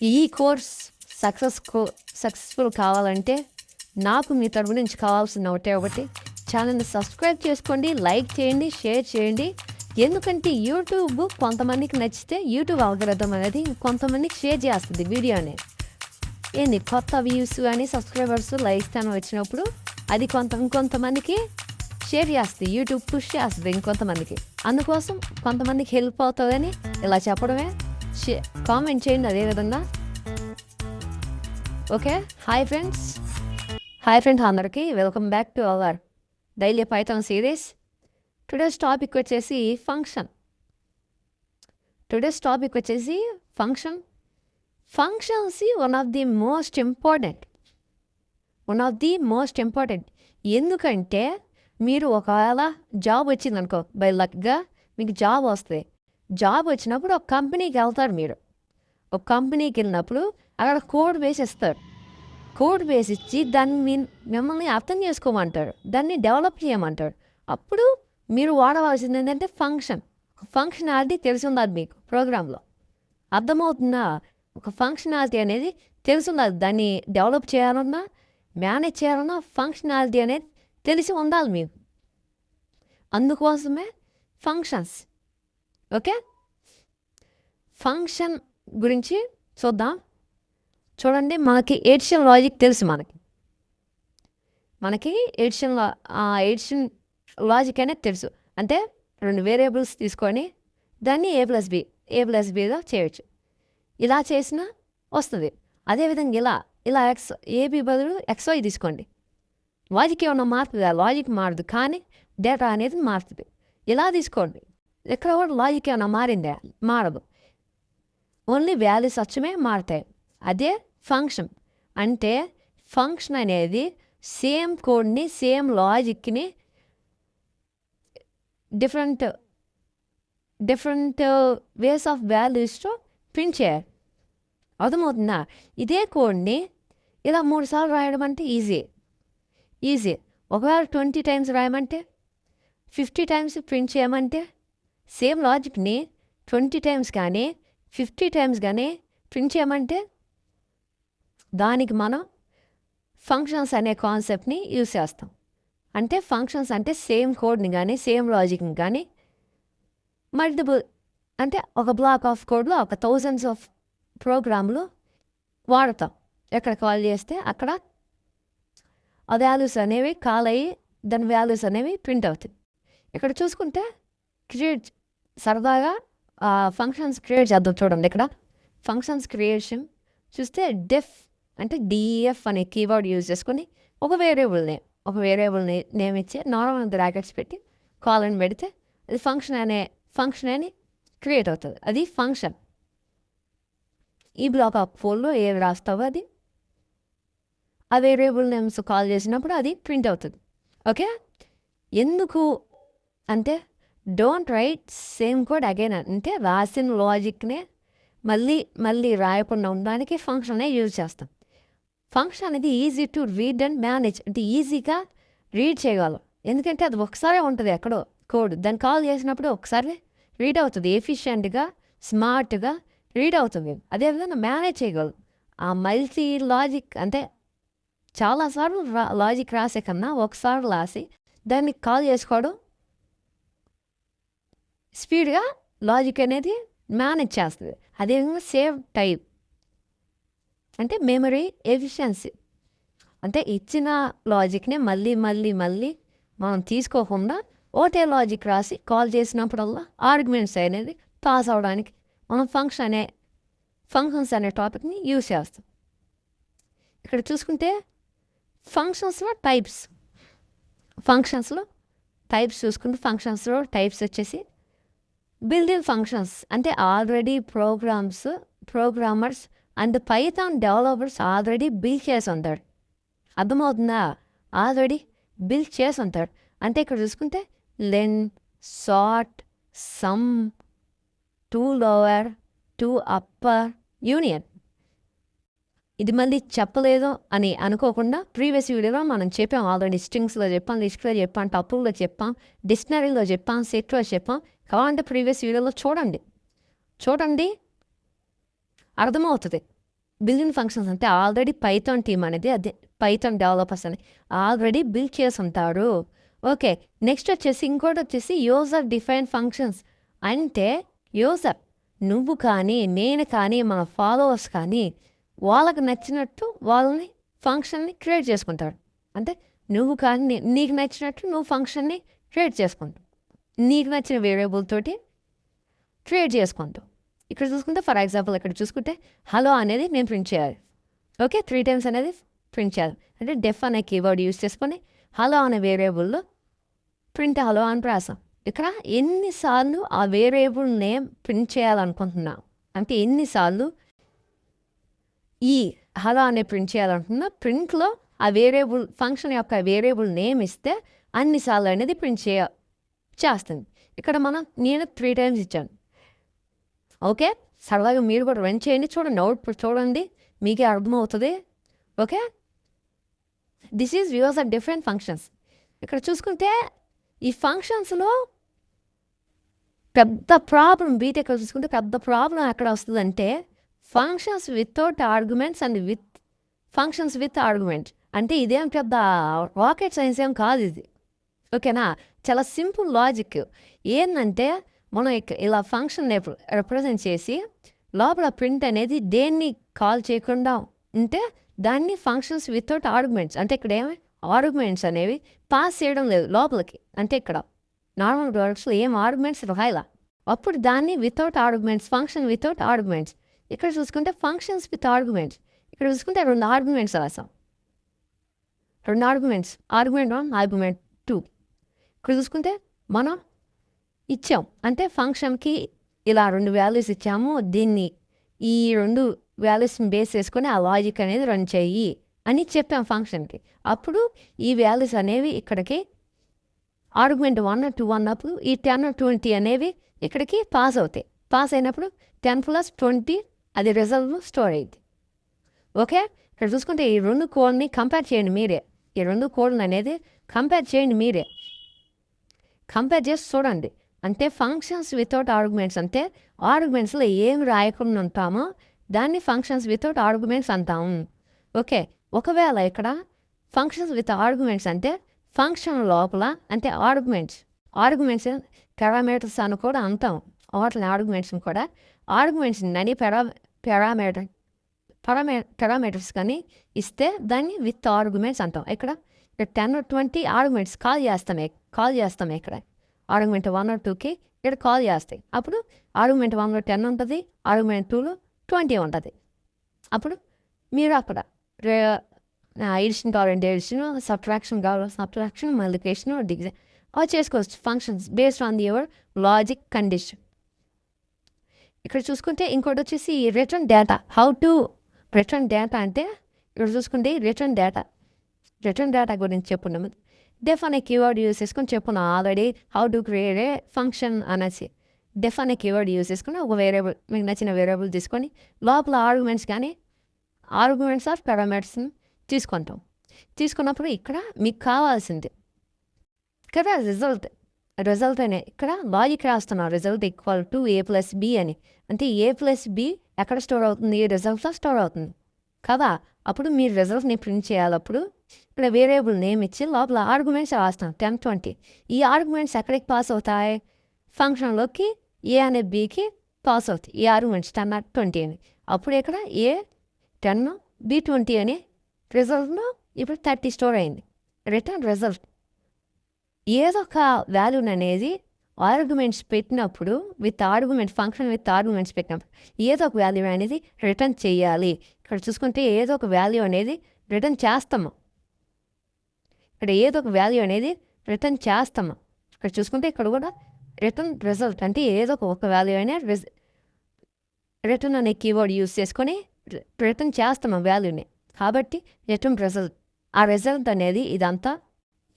ఈ course successful కావాలంటే నాకు మీ తరపు నుంచి కావాల్సిన ఒకటి ఛానల్ని సబ్స్క్రైబ్ చేసుకోండి, లైక్ చేయండి, షేర్ చేయండి. ఎందుకంటే యూట్యూబ్ కొంతమందికి నచ్చితే యూట్యూబ్ అల్గోరిథం అనేది కొంతమందికి షేర్ చేస్తుంది వీడియోని. ఏంది కొత్త వ్యూస్ కానీ సబ్స్క్రైబర్స్ లైక్స్ అని వచ్చినప్పుడు అది ఇంకొంతమందికి షేర్ చేస్తుంది, యూట్యూబ్ పుష్ చేస్తుంది ఇంకొంతమందికి. అందుకోసం కొంతమందికి హెల్ప్ అవుతుందని ఇలా చెప్పడమే. కామెంట్ చేయండి అదేవిధంగా. ఓకే, హాయ్ ఫ్రెండ్స్ అందరికీ welcome back to our daily Python series. Today's topic వచ్చేసి functions one of the most important. ఎందుకంటే మీరు ఒకవేళ జాబ్ వచ్చిందనుకో, బై లక్గా మీకు జాబ్ వస్తుంది. జాబ్ వచ్చినప్పుడు ఒక కంపెనీకి వెళ్తారు. మీరు ఒక కంపెనీకి వెళ్ళినప్పుడు అక్కడ కోడ్ బేస్ ఇస్తారు. కోడ్ బేస్ ఇచ్చి దాన్ని మిమ్మల్ని అర్థం చేసుకోమంటారు, దాన్ని డెవలప్ చేయమంటారు. అప్పుడు మీరు వాడవలసింది ఏంటంటే ఫంక్షనాలిటీ తెలిసి ఉండాలి మీకు. ప్రోగ్రాంలో అర్థమవుతుందా? ఒక ఫంక్షనాలిటీ అనేది తెలిసి ఉండాలి. దాన్ని డెవలప్ చేయాలన్నా మేనేజ్ చేయాలన్నా ఫంక్షనాలిటీ అనేది తెలిసి ఉండాలి మీకు. అందుకోసమే ఫంక్షన్స్. ఓకే, ఫంక్షన్ గురించి చూద్దాం. చూడండి, మనకి ఎడిషన్ లాజిక్ తెలుసు. మనకి ఎడిషన్ లాజిక్ అనేది తెలుసు. అంటే 2 వేరియబుల్స్ తీసుకొని దాన్ని ఏ ప్లస్ బిగా చేయొచ్చు. ఇలా చేసినా వస్తుంది. అదేవిధంగా ఇలా ఏబి బదులు XY తీసుకోండి. లాజిక్ ఏమన్నా మారుతుంది? లాజిక్ మారదు, కానీ డేటా అనేది మారుతుంది. ఇలా తీసుకోండి, ఎక్కడ కూడా లాజిక్ ఏమన్నా మారిందే? మారదు. ఓన్లీ వాల్యూస్ అచ్చమే మారుతాయి. అదే ఫంక్షన్ అంటే, ఫంక్షన్ అనేది సేమ్ కోడ్ని, సేమ్ లాజిక్ని డిఫరెంట్ వేస్ ఆఫ్ వాల్యూస్తో ప్రింట్ చేయాలి. అర్థమవుతుందా? ఇదే కోడ్ని ఇలా 3 సార్లు రాయడం అంటే ఈజీ. ఒకవేళ 20 టైమ్స్ రాయమంటే, 50 టైమ్స్ ప్రింట్ చేయమంటే, సేమ్ లాజిక్ని 20 టైమ్స్ కానీ 50 టైమ్స్ కానీ ప్రింట్ చేయమంటే, దానికి మనం ఫంక్షన్స్ అనే కాన్సెప్ట్ని యూజ్ చేస్తాం. అంటే ఫంక్షన్స్ అంటే సేమ్ కోడ్ని కానీ సేమ్ లాజిక్ని కానీ మల్టిపుల్, అంటే ఒక బ్లాక్ ఆఫ్ కోడ్లో ఒక థౌజండ్స్ ఆఫ్ ప్రోగ్రామ్లు వాడతాం. ఎక్కడ కాల్ చేస్తే అక్కడ ఆ వాల్యూస్ అనేవి కాల్ అయ్యి దాని వాల్యూస్ అనేవి ప్రింట్ అవుతాయి. ఇక్కడ చూసుకుంటే సరదాగా ఫంక్షన్స్ క్రియేట్ చేద్దాం. చూడండి, ఇక్కడ ఫంక్షన్స్ క్రియేషన్ చూస్తే డెఫ్ అంటే DEF అనే కీవర్డ్ యూజ్ చేసుకొని ఒక వేరియబుల్ నేమ్ ఇచ్చి నార్మల్ బ్రాకెట్స్ పెట్టి కాల్ అని పెడితే అది ఫంక్షన్ అని క్రియేట్ అవుతుంది. అది ఫంక్షన్. ఈ బ్లాక్ ఆఫ్ కోడ్లో ఏది రాస్తావో అది ఆ వేరియబుల్ నేమ్స్ కాల్ చేసినప్పుడు అది ప్రింట్ అవుతుంది. ఓకే, ఎందుకు అంటే don't write same code again. అంటే రాసిన లాజిక్నే మళ్ళీ రాయకుండా ఉండడానికి ఫంక్షన్ యూజ్ చేస్తాం. ఫంక్షన్ అనేది easy to read and manage. అంటే ఈజీగా రీడ్ చేయగలం, ఎందుకంటే అది ఒకసారి ఉంటుంది ఎక్కడో కోడ్. దాన్ని కాల్ చేసినప్పుడు ఒకసారి రీడ్ అవుతుంది, ఎఫిషియెంట్గా స్మార్ట్గా రీడ్ అవుతుంది. అదేవిధంగా మేనేజ్ చేయగలం. ఆ మల్టీ లాజిక్ అంటే చాలాసార్లు లాజిక్ రాసే కన్నా ఒకసారి రాసి దాన్ని కాల్ చేసుకోవడం స్పీడ్గా లాజిక్ అనేది మేనేజ్ చేస్తుంది. అదేవిధంగా సేవ్ టైం అంటే మెమరీ ఎఫిషియన్సీ. అంటే ఇచ్చిన లాజిక్ని మళ్ళీ మనం తీసుకోకుండా ఒకటే లాజిక్ రాసి కాల్ చేసినప్పుడల్లా ఆర్గ్యుమెంట్స్ అనేది పాస్ అవడానికి మనం ఫంక్షన్స్ అనే టాపిక్ని యూజ్ చేస్తాం. ఇక్కడ చూసుకుంటే ఫంక్షన్స్లో చూసుకుంటే ఫంక్షన్స్లో టైప్స్ వచ్చేసి బిల్ట్-ఇన్ ఫంక్షన్స్. అంటే already programmers and Python developers already build చేసి ఉంటారు. అర్థమవుతుందా? ఆల్రెడీ బిల్డ్ చేసి ఉంటారు. అంటే ఇక్కడ చూసుకుంటే len, sort, sum, to lower, to upper, union. ఇది మళ్ళీ చెప్పలేదు అని అనుకోకుండా ప్రీవియస్ వీడియోలో మనం చెప్పాం. ఆల్రెడీ స్ట్రింగ్స్లో చెప్పాం, లిస్ట్లో చెప్పాం, టపుల్లో చెప్పాం, డిక్షనరీలో చెప్పాం, సెట్లో చెప్పాం. కావాలంటే ప్రీవియస్ వీడియోలో చూడండి, అర్థమవుతుంది. బిల్డింగ్ ఫంక్షన్స్ అంటే ఆల్రెడీ పైథాన్ టీమ్ అనేది అదే పైథాన్ డెవలపర్స్ అని ఆల్రెడీ బిల్డ్ చేసి ఉంటారు. ఓకే. నెక్స్ట్ వచ్చేసి ఇంకోటి వచ్చేసి యూజర్ డిఫైన్ ఫంక్షన్స్ అంటే యూజర్ నువ్వు కానీ నేను కానీ మన ఫాలోవర్స్ కానీ వాళ్ళకి నచ్చినట్టు వాళ్ళని ఫంక్షన్ని క్రియేట్ చేసుకుంటారు. అంటే నువ్వు కానీ నీకు నచ్చినట్టు నువ్వు ఫంక్షన్ని క్రియేట్ చేసుకుంటావు. నీకు నచ్చిన వేరియబుల్ తోటి క్రియేట్ చేసుకుంటావు. ఇక్కడ చూసుకుంటే ఫర్ ఎగ్జాంపుల్ ఇక్కడ చూసుకుంటే హలో అనేది నేను ప్రింట్ చేయాలి. ఓకే 3 times అనేది ప్రింట్ చేయాలి. అంటే డెఫ్ అనే కీవర్డ్ యూజ్ చేసుకొని హలో అనే వేరియబుల్లో ప్రింట్ హలో అని రాసాం. ఇక్కడ ఎన్నిసార్లు ఆ వేరియబుల్ నేమ్ ప్రింట్ చేయాలనుకుంటున్నాం అంటే ఎన్నిసార్లు ఈ హలో అనే ప్రింట్ చేయాలనుకున్నా ప్రింట్లో ఆ వేరియబుల్ ఫంక్షన్ యొక్క వేరియబుల్ నేమ్ ఇస్తే అన్నిసార్లు అనేది ప్రింట్ చేస్తుంది. ఇక్కడ నేను 3 times ఇచ్చాను. ఓకే సరదాగా మీరు కూడా రన్ చేయండి, చూడండి అవుట్పుట్ చూడండి, మీకే అర్థమవుతుంది. Okay this is views are different functions. ఇక్కడ చూసుకుంటే ఈ ఫంక్షన్స్లో పెద్ద ప్రాబ్లం బీటెక్ చూసుకుంటే పెద్ద ప్రాబ్లం ఎక్కడ వస్తుందంటే functions without arguments and with functions with argument. అంటే ఇదేం పెద్ద రాకెట్ సైన్స్ ఏం కాదు ఇది. ఓకేనా, చాలా సింపుల్ లాజిక్. ఏంటంటే మనం ఇలా ఫంక్షన్ రిప్రజెంట్ చేసి లోపల ప్రింట్ అనేది దేన్ని కాల్ చేయకుండా ఉంటే దాన్ని ఫంక్షన్స్ వితౌట్ ఆర్గ్యుమెంట్స్ అంటే ఇక్కడ ఏమి ఆర్గ్యుమెంట్స్ అనేవి పాస్ చేయడం లేదు లోపలికి. అంటే ఇక్కడ నార్మల్ వర్డ్స్లో ఏం ఆర్గ్యుమెంట్స్ రాయాల, అప్పుడు దాన్ని without arguments function without arguments. ఇక్కడ చూసుకుంటే ఫంక్షన్స్ విత్ ఆర్గ్యుమెంట్స్. ఇక్కడ చూసుకుంటే 2 ఆర్గ్యుమెంట్స్ రాసాం, 2 ఆర్గ్యుమెంట్స్, ఆర్గ్యుమెంట్ 1 ఆర్గ్యుమెంట్ 2. ఇక్కడ చూసుకుంటే మనం ఇచ్చాం అంటే ఫంక్షన్కి ఇలా 2 వాల్యూస్ ఇచ్చాము, దీన్ని ఈ 2 వాల్యూస్ని బేస్ చేసుకొని ఆ లాజిక్ అనేది రన్ చెయ్యి అని చెప్పాం ఫంక్షన్కి. అప్పుడు ఈ వాల్యూస్ అనేవి ఇక్కడికి ఆర్గ్యుమెంట్ 1 2 అన్నప్పుడు ఈ 10 20 అనేవి ఇక్కడికి పాస్ అవుతాయి. పాస్ అయినప్పుడు 10 + 20 అది రిజల్ట్ స్టోర్ అయింది. ఓకే ఇక్కడ చూసుకుంటే ఈ 2 కోడ్ని కంపేర్ చేయండి మీరే. ఈ 2 కోడ్లు అనేది కంపేర్ చేయండి మీరే, కంపేర్ చేసి చూడండి. అంటే ఫంక్షన్స్ వితౌట్ ఆర్గ్యుమెంట్స్ అంటే ఆర్గ్యుమెంట్స్లో ఏం రాయకుండా ఉంటామో దాన్ని ఫంక్షన్స్ వితౌట్ ఆర్గ్యుమెంట్స్ అంటాము. ఓకే ఒకవేళ ఇక్కడ ఫంక్షన్స్ విత్ ఆర్గ్యుమెంట్స్ అంటే ఫంక్షన్ లోపల అంటే ఆర్గ్యుమెంట్స్ పారామీటర్స్ అని కూడా అంటాం. వాటిని ఆర్గ్యుమెంట్స్ని కూడా ఆర్గ్యుమెంట్స్ అని పారామీటర్స్ కానీ ఇస్తే దాన్ని విత్ ఆర్గ్యుమెంట్స్ అంటాం. ఇక్కడ 10 20 ఆర్గ్యుమెంట్స్ కాల్ చేస్తాం ఇక్కడ ఆర్గ్యుమెంట్ 1 or 2కి ఇక్కడ కాల్ చేస్తాయి. అప్పుడు ఆర్గ్యుమెంట్ 1లో 10 ఉంటుంది, ఆర్గ్యుమెంట్ 2లో 20 ఉంటుంది. అప్పుడు మీరు అక్కడ ఎడిషన్ కావాలంటే ఎడిషన్, సబ్ట్రాక్షన్ కావాలి సబ్ట్రాక్షన్, మల్టిప్లికేషన్ డివిజన్ అవి చేసుకోవచ్చు functions based on your logic condition. ఇక్కడ చూసుకుంటే ఇంకోటి వచ్చేసి return data. How to return data అంటే ఇక్కడ చూసుకుంటే రిటర్న్ డేటా గురించి చెప్పున్నాము. డెఫ్ అనే కీవర్డ్ యూజ్ చేసుకొని చెప్పున్నాం already. How to create a function అనేసి డెఫ్ అనే కీవర్డ్ యూజ్ చేసుకుని ఒక వేరియబుల్ మీకు నచ్చిన వేరియబుల్ తీసుకొని లోపల ఆర్గ్యుమెంట్స్ ఆఫ్ పారామీటర్స్ని తీసుకున్నప్పుడు ఇక్కడ మీకు కావాల్సింది ఇక్కడ రిజల్ట్ అనే ఇక్కడ లాజిక్ రాస్తున్నాం. Result equal to A + B అని. అంటే A + B ఎక్కడ స్టోర్ అవుతుంది, రిజల్ట్లో స్టోర్ అవుతుంది కదా. అప్పుడు మీరు రిజల్ట్ని ప్రింట్ చేయాలప్పుడు ఇక్కడ వేరియబుల్ నేమ్ ఇచ్చి లోపల ఆర్గ్యుమెంట్స్ రాస్తాం 10 20. ఈ ఆర్గ్యుమెంట్స్ ఎక్కడికి పాస్ అవుతాయి, ఫంక్షన్లోకి A అనే Bకి పాస్ అవుతాయి ఈ ఆర్గ్యుమెంట్స్ 10 or 20 అని. అప్పుడు ఇక్కడ A 10 B 20 అని రిజల్ట్లో ఇప్పుడు 30 స్టోర్ అయింది. రిటర్న్ రిజల్ట్ ఏదో ఒక వాల్యూని అనేది ఆర్గ్యుమెంట్స్ పెట్టినప్పుడు ఫంక్షన్ విత్ ఆర్గ్యుమెంట్స్ పెట్టినప్పుడు ఏదో ఒక వాల్యూ అనేది రిటర్న్ చేయాలి. ఇక్కడ చూసుకుంటే ఏదో ఒక వాల్యూ అనేది రిటర్న్ చేస్తాము. ఇక్కడ చూసుకుంటే ఇక్కడ కూడా రిటర్న్ రిజల్ట్ అంటే ఏదో ఒక వాల్యూ అయినా రిటర్న్ అనే కీవర్డ్ యూజ్ చేసుకొని రిటర్న్ చేస్తాము వాల్యూని. కాబట్టి రిటర్న్ రిజల్ట్, ఆ రిజల్ట్ అనేది ఇదంతా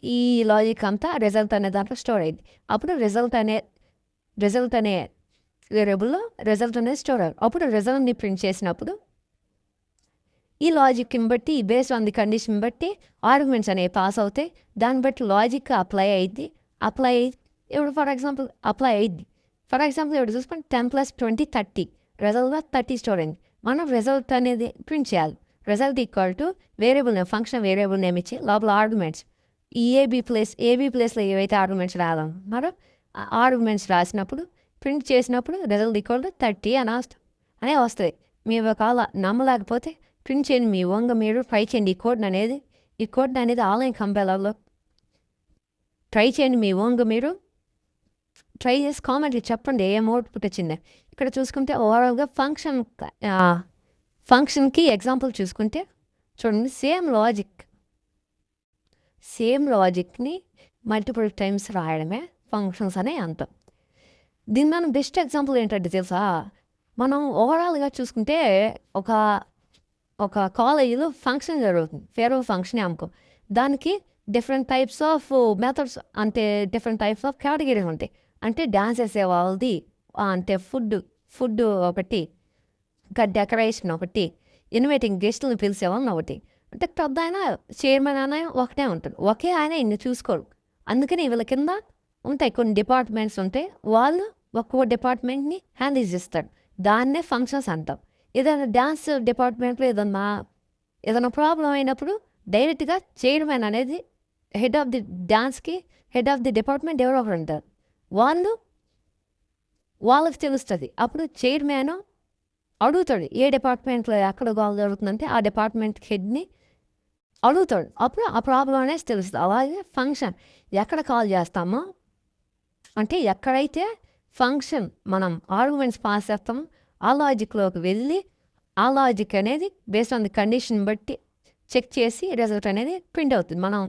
ఈ లాజిక్ అంతా రిజల్ట్ అనే దాంట్లో స్టోర్ అయింది. అప్పుడు రిజల్ట్ అనే వేరియబుల్లో రిజల్ట్ అనేది స్టోర్ అయ్యింది. అప్పుడు రిజల్ట్ని ప్రింట్ చేసినప్పుడు ఈ లాజిక్ని బట్టి బేస్డ్ ఆన్ ది కండిషన్ బట్టి ఆర్గ్యుమెంట్స్ అనేవి పాస్ అవుతాయి. దాన్ని బట్టి లాజిక్ అప్లై అయ్యింది. ఇప్పుడు ఫర్ ఎగ్జాంపుల్ ఇప్పుడు చూసుకొని 10 + 20 30 రిజల్ట్గా 30 స్టోర్ అయింది. మనం రిజల్ట్ అనేది ప్రింట్ చేయాలి. Result equal to variable name, function variable name ఇచ్చి లోపల ఆర్గ్యుమెంట్స్ ఈ ఏబీ ప్లేస్లో ఏవైతే ఆర్గ్యుమెంట్స్ రాయాలి మరో ఆర్గ్యుమెంట్స్ రాసినప్పుడు ప్రింట్ చేసినప్పుడు రిజల్ట్ ఈక్వల్ టు 30 అనే వస్తుంది. మీరు ఒకవేళ నమ్మలేకపోతే ప్రింట్ చేయండి, మీ ఓన్గా మీరు ట్రై చేయండి. ఈ కోడ్ అనేది ఆన్లైన్ కంపెనీలో ట్రై చేయండి. మీ ఓన్గా మీరు ట్రై చేసి కామెంట్లు చెప్పండి ఏం అవుట్పుట్ వచ్చింది. ఇక్కడ చూసుకుంటే ఓవరాల్గా ఫంక్షన్కి ఎగ్జాంపుల్ చూసుకుంటే చూడండి, సేమ్ లాజిక్ని మల్టిపుల్ టైమ్స్ రాయడమే ఫంక్షన్స్ అనే అంటాం. దీని మనం బెస్ట్ ఎగ్జాంపుల్ ఏంటంటే తెలుసా, మనం ఓవరాల్గా చూసుకుంటే ఒక కాలేజీలో ఫంక్షన్ జరుగుతుంది, ఫేర్వెల్ ఫంక్షన్ అనుకో. దానికి డిఫరెంట్ టైప్స్ ఆఫ్ మెథడ్స్ అంటే డిఫరెంట్ టైప్స్ ఆఫ్ కేటగిరీస్ ఉంటాయి. అంటే డ్యాన్స్ వేసే వాళ్ళది, అంటే ఫుడ్ ఒకటి, ఇంకా డెకరేషన్ ఒకటి, ఇన్వైటింగ్ గెస్టులను పిలిచేవాళ్ళని ఒకటి. అంటే పెద్ద ఆయన చైర్మన్ ఆయన ఒకటే ఉంటాడు, ఒకే ఆయన ఇన్ని చూసుకోరు. అందుకని వీళ్ళ కింద ఉంటాయి కొన్ని డిపార్ట్మెంట్స్ ఉంటాయి, వాళ్ళు ఒక్కో డిపార్ట్మెంట్ని హ్యాండిల్ చేస్తాడు. దాన్నే ఫంక్షన్స్ అంటాం. ఏదైనా డ్యాన్స్ డిపార్ట్మెంట్లో ఏదైనా ప్రాబ్లం అయినప్పుడు డైరెక్ట్గా చైర్మన్ అనేది హెడ్ ఆఫ్ ది డిపార్ట్మెంట్ ఎవరో ఒకరు ఉంటారు, వాళ్ళకి తెలుస్తుంది. అప్పుడు చైర్మన్ అడుగుతాడు ఏ డిపార్ట్మెంట్లో ఎక్కడ గోల్ జరుగుతుందంటే ఆ డిపార్ట్మెంట్ హెడ్ని అడుగుతాడు. అప్పుడు ఆ ప్రాబ్లం అనేది తెలుస్తుంది. అలాగే ఫంక్షన్ ఎక్కడ కాల్ చేస్తామో అంటే ఎక్కడైతే ఫంక్షన్ మనం ఆర్గ్యుమెంట్స్ పాస్ చేస్తామో ఆ లాజిక్లోకి వెళ్ళి ఆ లాజిక్ అనేది బేస్డ్ ఆన్ ది కండిషన్ బట్టి చెక్ చేసి రిజల్ట్ అనేది ప్రింట్ అవుతుంది మనం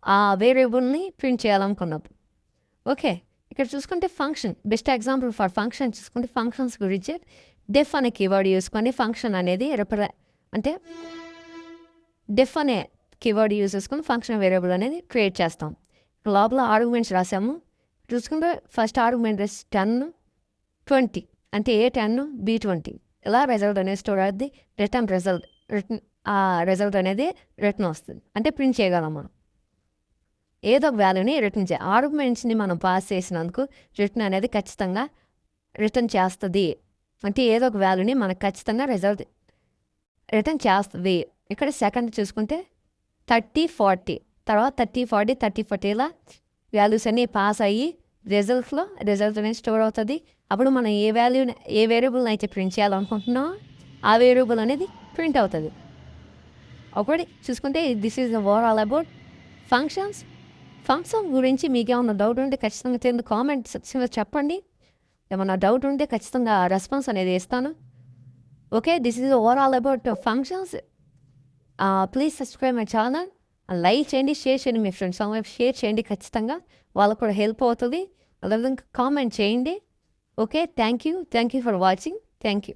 ఆ వేరియబుల్ని ప్రింట్ చేయాలనుకున్నప్పుడు. ఓకే, ఇక్కడ చూసుకుంటే function best example for function చూసుకుంటే ఫంక్షన్స్ గురించి డెఫ్ అనే కీవర్డ్ చూసుకొని ఫంక్షన్ అనేది అంటే డెఫ్ అనే కీవర్డ్ యూజ్ చేసుకొని ఫంక్షన్ వేరియబుల్ అనేది క్రియేట్ చేస్తాం. లోపల ఆర్గ్యుమెంట్స్ రాసాము. చూసుకుంటే ఫస్ట్ ఆర్గ్యుమెంట్ 10, 20 అంటే A10, B20 ఇలా రిజల్ట్ అనేది స్టోర్ అవుతుంది. ఆ రిజల్ట్ అనేది రిటర్న్ వస్తుంది, అంటే ప్రింట్ చేయగలం మనం. ఏదో ఒక వాల్యూని రిటర్న్ ఆర్గ్యుమెంట్స్ని మనం పాస్ చేసినందుకు రిటర్న్ అనేది ఖచ్చితంగా రిటర్న్ చేస్తుంది. అంటే ఏదో ఒక వాల్యూని మనకు ఖచ్చితంగా రిజల్ట్ రిటర్న్ చేస్తుంది. ఇక్కడ సెకండ్ చూసుకుంటే 30, 40 తర్వాత 30, 40 ఇలా వాల్యూస్ అన్నీ పాస్ అయ్యి రిజల్ట్ అనేది స్టోర్ అవుతుంది. అప్పుడు మనం ఏ వేరియబుల్ని అయితే ప్రింట్ చేయాలనుకుంటున్నామో ఆ వేరియబుల్ అనేది ప్రింట్ అవుతుంది. ఒకటి చూసుకుంటే this is overall about function గురించి మీకు ఏమన్నా డౌట్ ఉంటే ఖచ్చితంగా కామెంట్ సెక్షన్లో చెప్పండి. ఏమన్నా డౌట్ ఉంటే ఖచ్చితంగా రెస్పాన్స్ అనేది ఇస్తాను. Okay, this is overall about functions. Please subscribe my channel, like చేయండి, షేర్ చేయండి, మీ ఫ్రెండ్స్ షేర్ చేయండి. ఖచ్చితంగా వాళ్ళకు కూడా హెల్ప్ అవుతుంది. అలాగే కామెంట్ చేయండి. Okay, thank you for watching. Thank you.